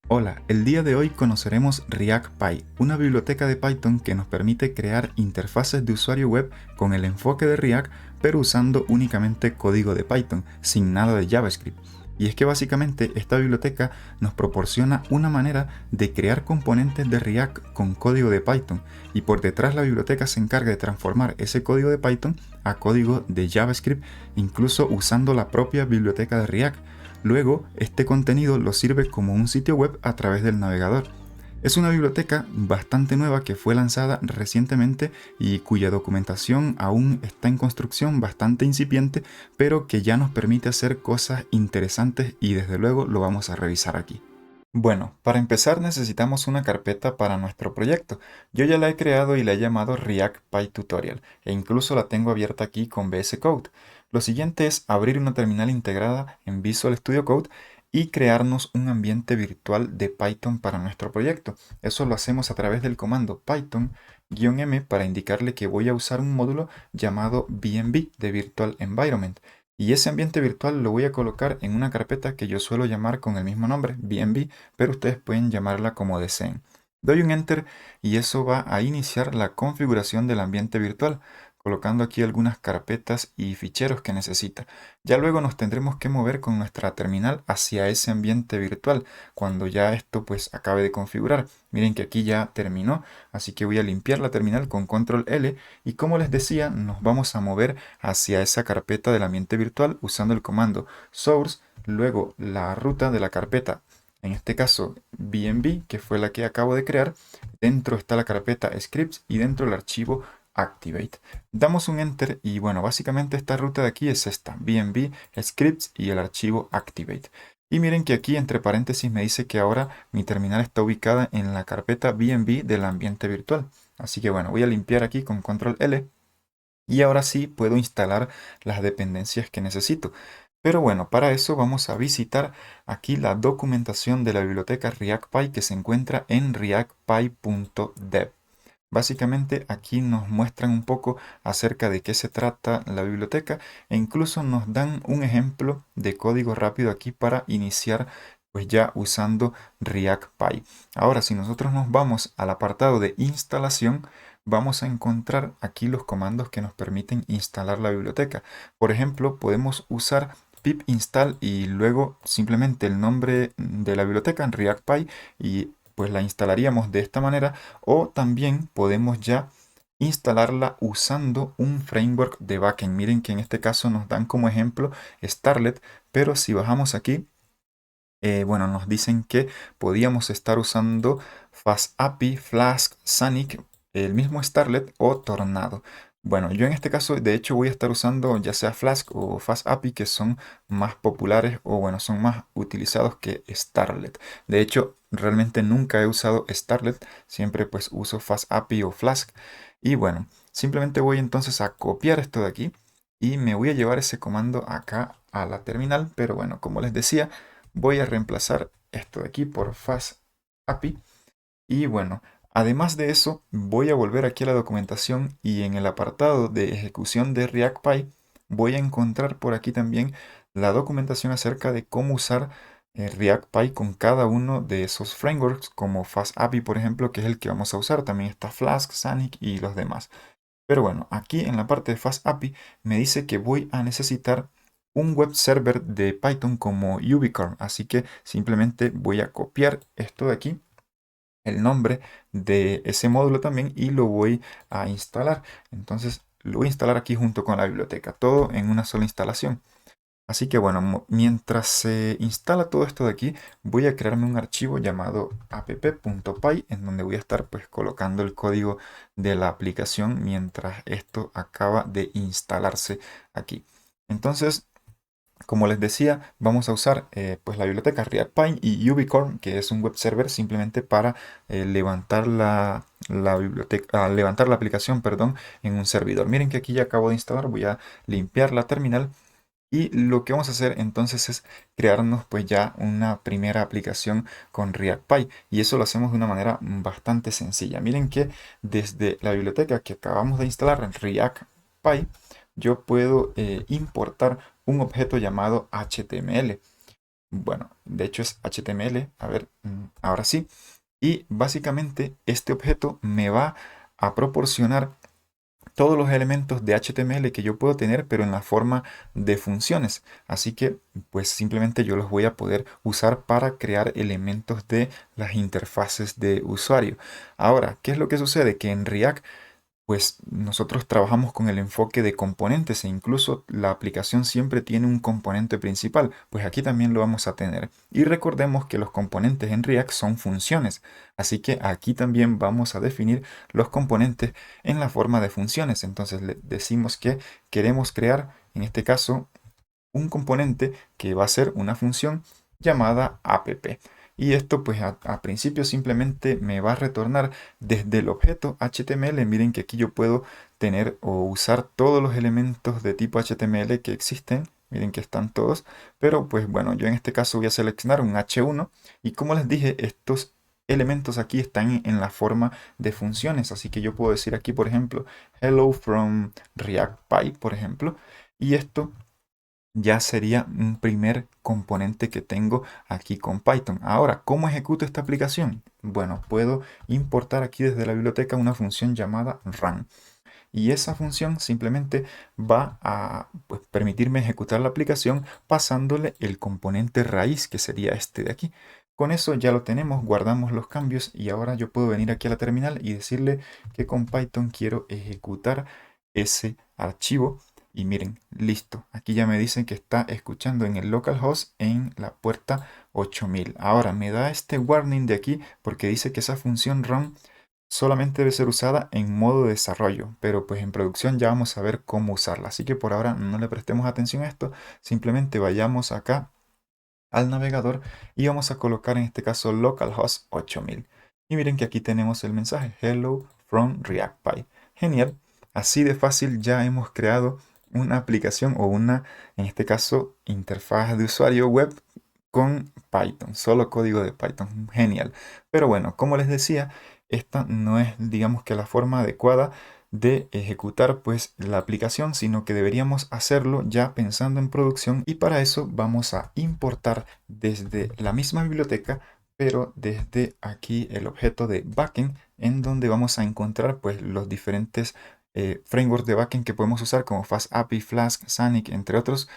Hola, el día de hoy conoceremos ReactPy, una biblioteca de Python que nos permite crear interfaces de usuario web con el enfoque de React, pero usando únicamente código de Python, sin nada de JavaScript. Y es que básicamente esta biblioteca nos proporciona una manera de crear componentes de React con código de Python, y por detrás la biblioteca se encarga de transformar ese código de Python a código de JavaScript, incluso usando la propia biblioteca de React. Luego, este contenido lo sirve como un sitio web a través del navegador. Es una biblioteca bastante nueva que fue lanzada recientemente y cuya documentación aún está en construcción, bastante incipiente, pero que ya nos permite hacer cosas interesantes y desde luego lo vamos a revisar aquí. Bueno, para empezar necesitamos una carpeta para nuestro proyecto. Yo ya la he creado y la he llamado React Py Tutorial e incluso la tengo abierta aquí con VS Code. Lo siguiente es abrir una terminal integrada en Visual Studio Code y crearnos un ambiente virtual de Python para nuestro proyecto. Eso lo hacemos a través del comando Python-m para indicarle que voy a usar un módulo llamado VNV de Virtual Environment. Y ese ambiente virtual lo voy a colocar en una carpeta que yo suelo llamar con el mismo nombre, VNV, pero ustedes pueden llamarla como deseen. Doy un Enter y eso va a iniciar la configuración del ambiente virtual, colocando aquí algunas carpetas y ficheros que necesita. Ya luego nos tendremos que mover con nuestra terminal hacia ese ambiente virtual, cuando ya esto pues acabe de configurar. Miren que aquí ya terminó, así que voy a limpiar la terminal con Control L y como les decía, nos vamos a mover hacia esa carpeta del ambiente virtual usando el comando source, luego la ruta de la carpeta, en este caso BNB, que fue la que acabo de crear. Dentro está la carpeta scripts y dentro el archivo activate. Damos un enter y bueno, básicamente esta ruta de aquí es esta, BNB, scripts y el archivo activate. Y miren que aquí entre paréntesis me dice que ahora mi terminal está ubicada en la carpeta BNB del ambiente virtual. Así que bueno, voy a limpiar aquí con control L y ahora sí puedo instalar las dependencias que necesito. Pero bueno, para eso vamos a visitar aquí la documentación de la biblioteca ReactPy que se encuentra en reactpy.dev. Básicamente aquí nos muestran un poco acerca de qué se trata la biblioteca e incluso nos dan un ejemplo de código rápido aquí para iniciar pues ya usando ReactPy. Ahora si nosotros nos vamos al apartado de instalación, vamos a encontrar aquí los comandos que nos permiten instalar la biblioteca. Por ejemplo, podemos usar pip install y luego simplemente el nombre de la biblioteca en ReactPy y pues la instalaríamos de esta manera, o también podemos ya instalarla usando un framework de backend. Miren que en este caso nos dan como ejemplo Starlet, pero si bajamos aquí, bueno, nos dicen que podíamos estar usando FastAPI, Flask, Sonic, el mismo Starlet o Tornado. Bueno, yo en este caso de hecho voy a estar usando ya sea Flask o FastAPI, que son más populares o bueno, son más utilizados que Starlet. De hecho, realmente nunca he usado Starlet, siempre pues uso FastAPI o Flask. Y bueno, simplemente voy entonces a copiar esto de aquí y me voy a llevar ese comando acá a la terminal, pero bueno, como les decía, voy a reemplazar esto de aquí por FastAPI. Y bueno, además de eso, voy a volver aquí a la documentación y en el apartado de ejecución de ReactPy voy a encontrar por aquí también la documentación acerca de cómo usar ReactPy con cada uno de esos frameworks, como FastAPI, por ejemplo, que es el que vamos a usar. También está Flask, Sonic y los demás. Pero bueno, aquí en la parte de FastAPI me dice que voy a necesitar un web server de Python como Ubicorn. Así que simplemente voy a copiar esto de aquí, el nombre de ese módulo también, y lo voy a instalar. Entonces lo voy a instalar aquí junto con la biblioteca, todo en una sola instalación. Así que bueno, mientras se instala todo esto de aquí, voy a crearme un archivo llamado app.py en donde voy a estar pues colocando el código de la aplicación mientras esto acaba de instalarse aquí. Entonces, como les decía, vamos a usar pues la biblioteca ReactPy y Ubicorn, que es un web server simplemente para levantar la biblioteca, levantar la aplicación, perdón, en un servidor. Miren que aquí ya acabo de instalar, voy a limpiar la terminal y lo que vamos a hacer entonces es crearnos pues ya una primera aplicación con ReactPy, y eso lo hacemos de una manera bastante sencilla. Miren que desde la biblioteca que acabamos de instalar en ReactPy yo puedo importar un objeto llamado HTML. Bueno, de hecho es HTML. A ver, ahora sí. Y básicamente este objeto me va a proporcionar todos los elementos de HTML que yo puedo tener, pero en la forma de funciones. Así que, pues simplemente yo los voy a poder usar para crear elementos de las interfaces de usuario. Ahora, ¿qué es lo que sucede? Que en React pues nosotros trabajamos con el enfoque de componentes e incluso la aplicación siempre tiene un componente principal, pues aquí también lo vamos a tener. Y recordemos que los componentes en React son funciones, así que aquí también vamos a definir los componentes en la forma de funciones. Entonces le decimos que queremos crear, en este caso, un componente que va a ser una función llamada app. Y esto pues a principio simplemente me va a retornar desde el objeto HTML. Miren que aquí yo puedo tener o usar todos los elementos de tipo HTML que existen. Miren que están todos. Pero pues bueno, yo en este caso voy a seleccionar un H1. Y como les dije, estos elementos aquí están en la forma de funciones. Así que yo puedo decir aquí, por ejemplo, hello from React Py, por ejemplo. Y esto ya sería un primer componente que tengo aquí con Python. Ahora, ¿cómo ejecuto esta aplicación? Bueno, puedo importar aquí desde la biblioteca una función llamada run. Y esa función simplemente va a pues, permitirme ejecutar la aplicación pasándole el componente raíz, que sería este de aquí. Con eso ya lo tenemos, guardamos los cambios y ahora yo puedo venir aquí a la terminal y decirle que con Python quiero ejecutar ese archivo. Y miren, listo. Aquí ya me dicen que está escuchando en el localhost en la puerta 8000. Ahora me da este warning de aquí porque dice que esa función run solamente debe ser usada en modo de desarrollo, pero pues en producción ya vamos a ver cómo usarla. Así que por ahora no le prestemos atención a esto, simplemente vayamos acá al navegador y vamos a colocar en este caso localhost 8000. Y miren que aquí tenemos el mensaje Hello from ReactPy. Genial, así de fácil ya hemos creado una aplicación o una, en este caso, interfaz de usuario web con Python, solo código de Python. Genial. Pero bueno, como les decía, esta no es, digamos que la forma adecuada de ejecutar pues la aplicación, sino que deberíamos hacerlo ya pensando en producción y para eso vamos a importar desde la misma biblioteca, pero desde aquí el objeto de backend en donde vamos a encontrar pues los diferentes frameworks de backend que podemos usar como FastAPI, Flask, Sonic, entre otros.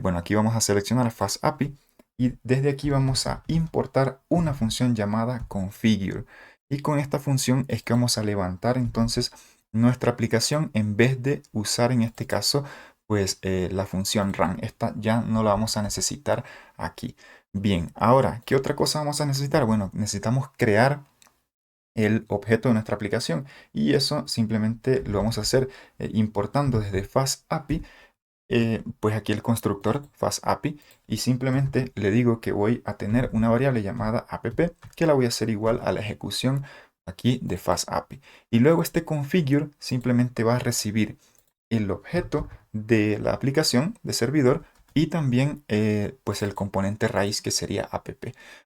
Bueno, aquí vamos a seleccionar FastAPI y desde aquí vamos a importar una función llamada configure. Y con esta función es que vamos a levantar entonces nuestra aplicación en vez de usar en este caso pues la función run. Esta ya no la vamos a necesitar aquí. Bien, ahora, ¿qué otra cosa vamos a necesitar? Bueno, necesitamos crear el objeto de nuestra aplicación y eso simplemente lo vamos a hacer importando desde FastAPI pues aquí el constructor FastAPI y simplemente le digo que voy a tener una variable llamada app que la voy a hacer igual a la ejecución aquí de FastAPI. Y luego este configure simplemente va a recibir el objeto de la aplicación de servidor y también pues el componente raíz que sería app.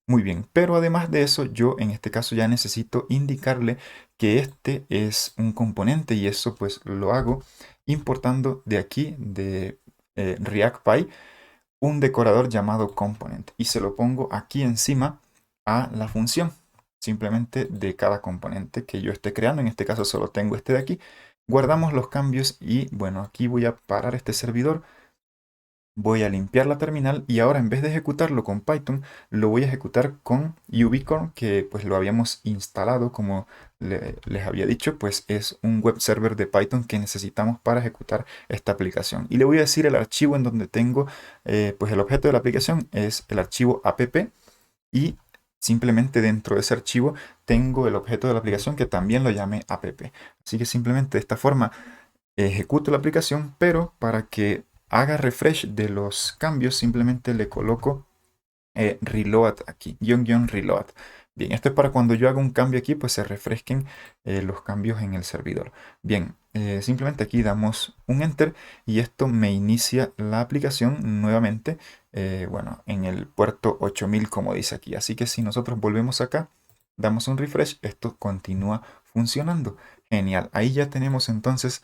Muy bien, pero además de eso yo en este caso ya necesito indicarle que este es un componente y eso pues lo hago importando de aquí de ReactPy un decorador llamado component y se lo pongo aquí encima a la función simplemente de cada componente que yo esté creando. En este caso solo tengo este de aquí. Guardamos los cambios y bueno, aquí voy a parar este servidor. Voy a limpiar la terminal y ahora en vez de ejecutarlo con Python, lo voy a ejecutar con Ubicorn, que pues lo habíamos instalado como les había dicho, pues es un web server de Python que necesitamos para ejecutar esta aplicación. Y le voy a decir el archivo en donde tengo, pues el objeto de la aplicación es el archivo app y simplemente dentro de ese archivo tengo el objeto de la aplicación que también lo llamé app. Así que simplemente de esta forma ejecuto la aplicación, pero para que haga refresh de los cambios, simplemente le coloco reload aquí, guión reload. Bien, esto es para cuando yo haga un cambio aquí, pues se refresquen los cambios en el servidor. Bien, simplemente aquí damos un enter y esto me inicia la aplicación nuevamente, bueno, en el puerto 8000 como dice aquí. Así que si nosotros volvemos acá, damos un refresh, esto continúa funcionando. Genial, ahí ya tenemos entonces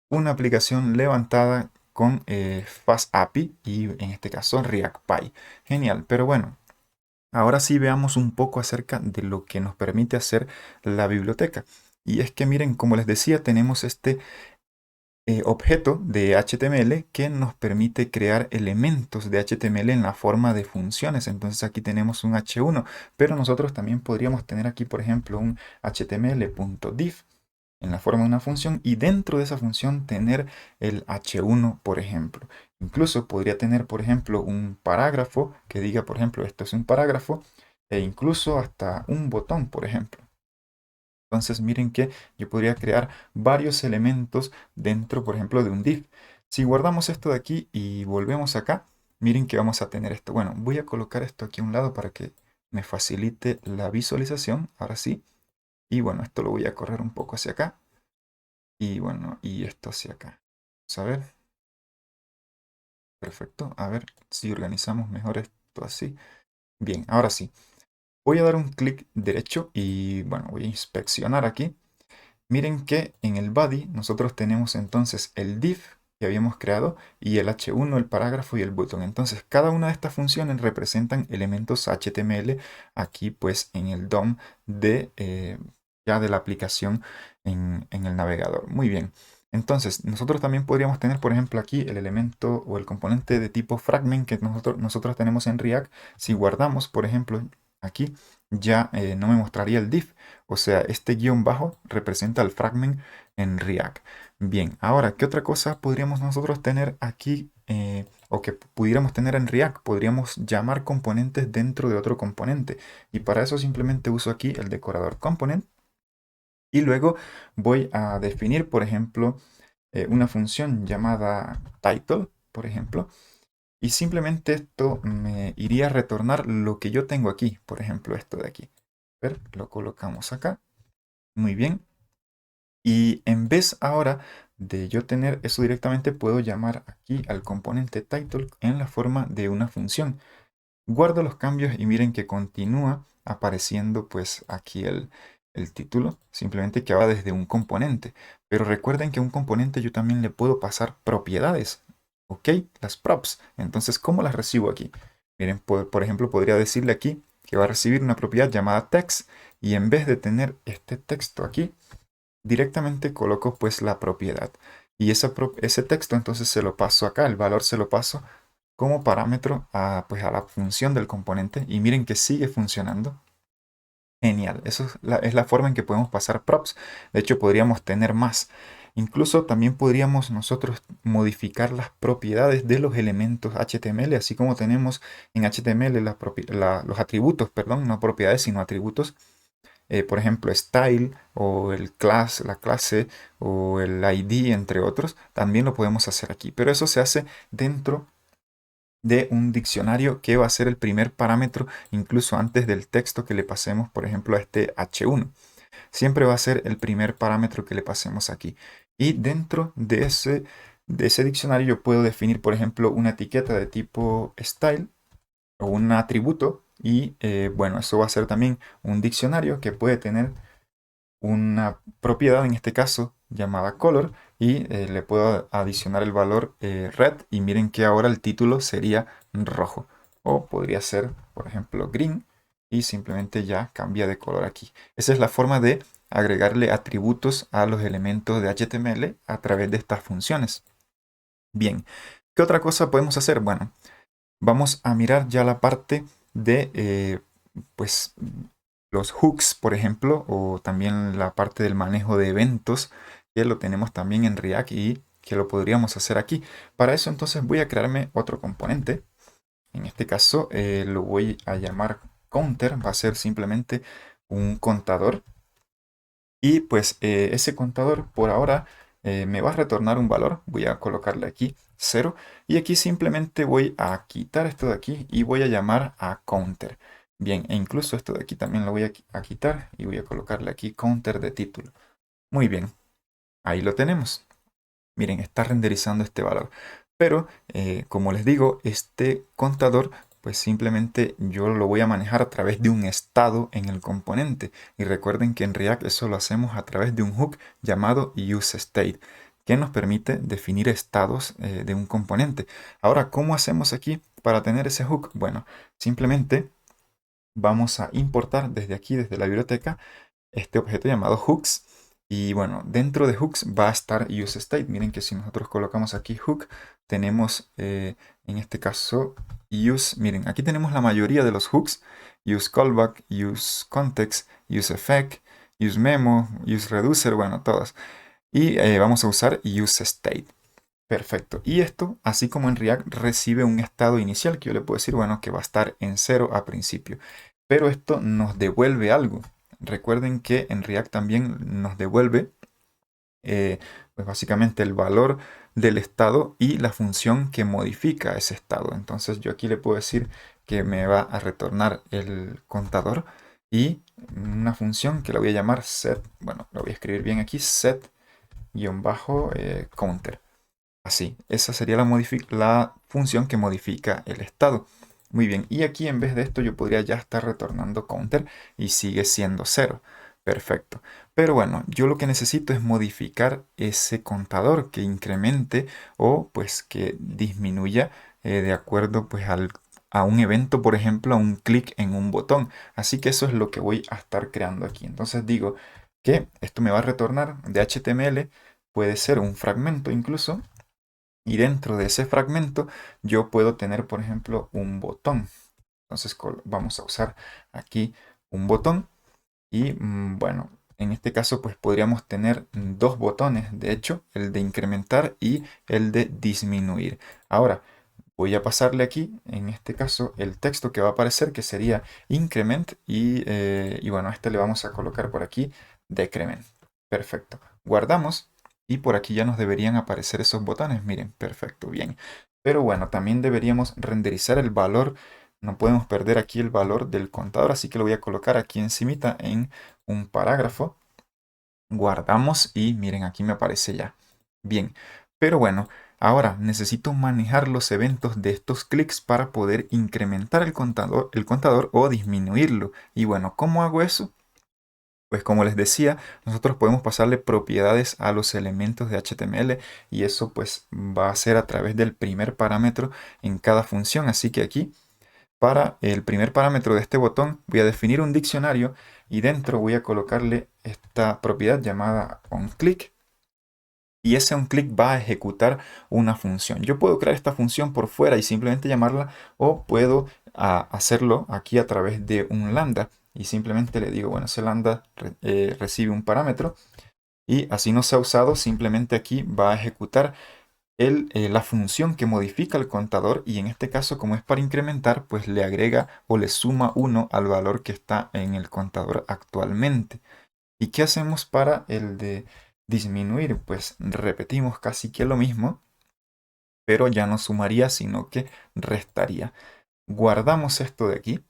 una aplicación levantada con FastAPI y en este caso ReactPy. Genial, pero bueno. Ahora sí veamos un poco acerca de lo que nos permite hacer la biblioteca. Y es que miren, como les decía, tenemos este objeto de HTML que nos permite crear elementos de HTML en la forma de funciones. Entonces aquí tenemos un h1, pero nosotros también podríamos tener aquí, por ejemplo, un html.div en la forma de una función y dentro de esa función tener el h1, por ejemplo. Incluso podría tener, por ejemplo, un parágrafo que diga, por ejemplo, esto es un parágrafo e incluso hasta un botón, por ejemplo. Entonces miren que yo podría crear varios elementos dentro, por ejemplo, de un div. Si guardamos esto de aquí y volvemos acá, miren que vamos a tener esto. Bueno, voy a colocar esto aquí a un lado para que me facilite la visualización. Ahora sí. Y bueno, esto lo voy a correr un poco hacia acá. Y bueno, y esto hacia acá. Vamos a ver. Perfecto. A ver si organizamos mejor esto así. Bien, ahora sí. Voy a dar un clic derecho y bueno, voy a inspeccionar aquí. Miren que en el body nosotros tenemos entonces el div que habíamos creado y el h1, el parágrafo y el button. Entonces cada una de estas funciones representan elementos HTML aquí pues en el DOM de, ya de la aplicación en el navegador. Muy bien. Entonces nosotros también podríamos tener por ejemplo aquí el elemento o el componente de tipo fragment que nosotros tenemos en React. Si guardamos por ejemplo aquí ya no me mostraría el div. O sea, este guión bajo representa el fragment en React. Bien, ahora, ¿qué otra cosa podríamos nosotros tener aquí o que pudiéramos tener en React? Podríamos llamar componentes dentro de otro componente. Y para eso simplemente uso aquí el decorador component. Y luego voy a definir, por ejemplo, una función llamada title, por ejemplo. Y simplemente esto me iría a retornar lo que yo tengo aquí. Por ejemplo, esto de aquí. A ver, lo colocamos acá. Muy bien. Y en vez ahora de yo tener eso directamente, puedo llamar aquí al componente title en la forma de una función. Guardo los cambios y miren que continúa apareciendo pues aquí el título, simplemente que va desde un componente. Pero recuerden que a un componente yo también le puedo pasar propiedades, ¿ok? Las props. Entonces, ¿cómo las recibo aquí? Miren, por ejemplo, podría decirle aquí que va a recibir una propiedad llamada text y en vez de tener este texto aquí, directamente coloco pues la propiedad. Y ese texto entonces se lo paso acá, el valor se lo paso como parámetro a, pues, a la función del componente y miren que sigue funcionando. Genial, eso es la forma en que podemos pasar props. De hecho, podríamos tener más. Incluso también podríamos nosotros modificar las propiedades de los elementos HTML, así como tenemos en HTML los atributos, perdón, no propiedades, sino atributos. Por ejemplo, style o el class, la clase o el ID, entre otros, también lo podemos hacer aquí. Pero eso se hace dentro de un diccionario que va a ser el primer parámetro, incluso antes del texto que le pasemos, por ejemplo, a este h1. Siempre va a ser el primer parámetro que le pasemos aquí. Y dentro de ese diccionario yo puedo definir, por ejemplo, una etiqueta de tipo style o un atributo. Y bueno, eso va a ser también un diccionario que puede tener una propiedad, en este caso llamada color, y le puedo adicionar el valor red y miren que ahora el título sería rojo. O podría ser, por ejemplo, green y simplemente ya cambia de color aquí. Esa es la forma de agregarle atributos a los elementos de HTML a través de estas funciones. Bien, ¿qué otra cosa podemos hacer? Bueno, vamos a mirar ya la parte de pues los hooks, por ejemplo, o también la parte del manejo de eventos, que lo tenemos también en React y que lo podríamos hacer aquí. Para eso entonces voy a crearme otro componente. En este caso lo voy a llamar counter, va a ser simplemente un contador. Y pues ese contador por ahora me va a retornar un valor. Voy a colocarle aquí 0. Y aquí simplemente voy a quitar esto de aquí y voy a llamar a counter. Bien, e incluso esto de aquí también lo voy a quitar y voy a colocarle aquí counter de título. Muy bien, ahí lo tenemos. Miren, está renderizando este valor. Pero, como les digo, este contador, pues simplemente yo lo voy a manejar a través de un estado en el componente. Y recuerden que en React eso lo hacemos a través de un hook llamado useState, que nos permite definir estados de un componente. Ahora, ¿cómo hacemos aquí para tener ese hook? Bueno, simplemente vamos a importar desde aquí, desde la biblioteca, este objeto llamado hooks. Y bueno, dentro de hooks va a estar useState. Miren que si nosotros colocamos aquí hook, tenemos en este caso use. Miren, aquí tenemos la mayoría de los hooks. Use callback, use context, use effect, use memo, use reducer, bueno, todos. Y vamos a usar useState. Perfecto. Y esto, así como en React, recibe un estado inicial que yo le puedo decir, bueno, que va a estar en 0 a principio. Pero esto nos devuelve algo. Recuerden que en React también nos devuelve, pues básicamente el valor del estado y la función que modifica ese estado. Entonces yo aquí le puedo decir que me va a retornar el contador y una función que la voy a llamar set, bueno, lo voy a escribir bien aquí, set-counter. Así, esa sería la función que modifica el estado. Muy bien, y aquí en vez de esto yo podría ya estar retornando counter y sigue siendo 0. Perfecto. Pero bueno, yo lo que necesito es modificar ese contador que incremente o pues que disminuya de acuerdo pues a un evento, por ejemplo, a un clic en un botón. Así que eso es lo que voy a estar creando aquí. Entonces digo que esto me va a retornar de HTML, puede ser un fragmento incluso, y dentro de ese fragmento yo puedo tener, por ejemplo, un botón. Entonces vamos a usar aquí un botón y bueno, en este caso pues podríamos tener dos botones, de hecho, el de incrementar y el de disminuir. Ahora voy a pasarle aquí, en este caso, el texto que va a aparecer, que sería increment y bueno, a este le vamos a colocar por aquí decrement. Perfecto. Guardamos y por aquí ya nos deberían aparecer esos botones. Miren, perfecto, bien. Pero bueno, también deberíamos renderizar el valor. No podemos perder aquí el valor del contador, así que lo voy a colocar aquí encimita en un parágrafo. Guardamos y miren, aquí me aparece ya. Bien, pero bueno, ahora necesito manejar los eventos de estos clics para poder incrementar el contador o disminuirlo. Y bueno, ¿cómo hago eso? Pues como les decía, nosotros podemos pasarle propiedades a los elementos de HTML y eso pues va a ser a través del primer parámetro en cada función. Así que aquí, para el primer parámetro de este botón, voy a definir un diccionario y dentro voy a colocarle esta propiedad llamada onClick. Y ese onClick va a ejecutar una función. Yo puedo crear esta función por fuera y simplemente llamarla, o puedo hacerlo aquí a través de un lambda. Y simplemente le digo, bueno, ese lambda recibe un parámetro y así no se ha usado, simplemente aquí va a ejecutar la función que modifica el contador y en este caso, como es para incrementar, pues le agrega o le suma 1 al valor que está en el contador actualmente. ¿Y qué hacemos para el de disminuir? Pues repetimos casi que lo mismo, pero ya no sumaría, sino que restaría. Guardamos esto de aquí.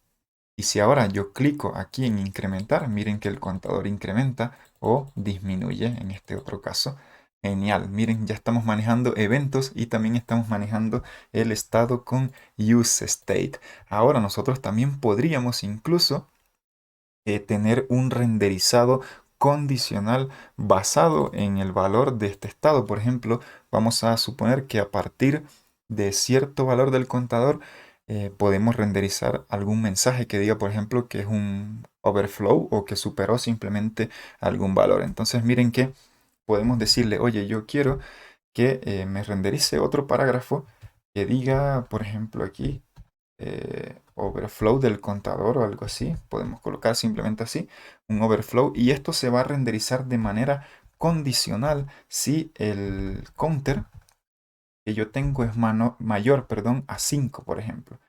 Y si ahora yo clico aquí en incrementar, miren que el contador incrementa o disminuye en este otro caso. Genial, miren, ya estamos manejando eventos y también estamos manejando el estado con useState. Ahora nosotros también podríamos incluso tener un renderizado condicional basado en el valor de este estado. Por ejemplo, vamos a suponer que a partir de cierto valor del contador podemos renderizar algún mensaje que diga, por ejemplo, que es un overflow o que superó simplemente algún valor. Entonces miren que podemos decirle, oye, yo quiero que me renderice otro parágrafo que diga, por ejemplo, aquí overflow del contador o algo así. Podemos colocar simplemente así un overflow y esto se va a renderizar de manera condicional si el counter que yo tengo es mayor, perdón, a 5, por ejemplo.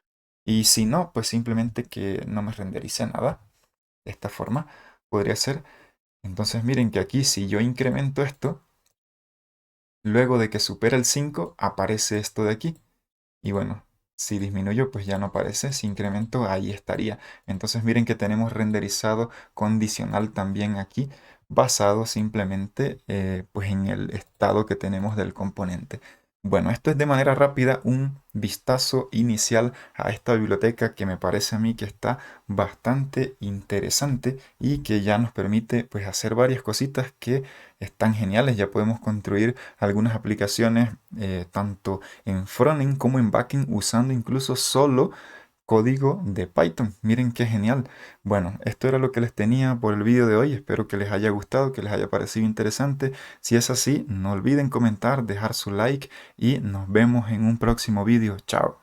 Y si no, pues simplemente que no me renderice nada. De esta forma podría ser. Entonces miren que aquí si yo incremento esto, luego de que supera el 5 aparece esto de aquí. Y bueno, si disminuyo, pues ya no aparece. Si incremento, ahí estaría. Entonces miren que tenemos renderizado condicional también aquí, basado simplemente pues en el estado que tenemos del componente. Bueno, esto es de manera rápida un vistazo inicial a esta biblioteca que me parece a mí que está bastante interesante y que ya nos permite pues hacer varias cositas que están geniales. Ya podemos construir algunas aplicaciones tanto en frontend como en backend usando incluso solo código de Python. Miren qué genial. Bueno, esto era lo que les tenía por el vídeo de hoy. Espero que les haya gustado, que les haya parecido interesante. Si es así, no olviden comentar, dejar su like y nos vemos en un próximo vídeo. Chao.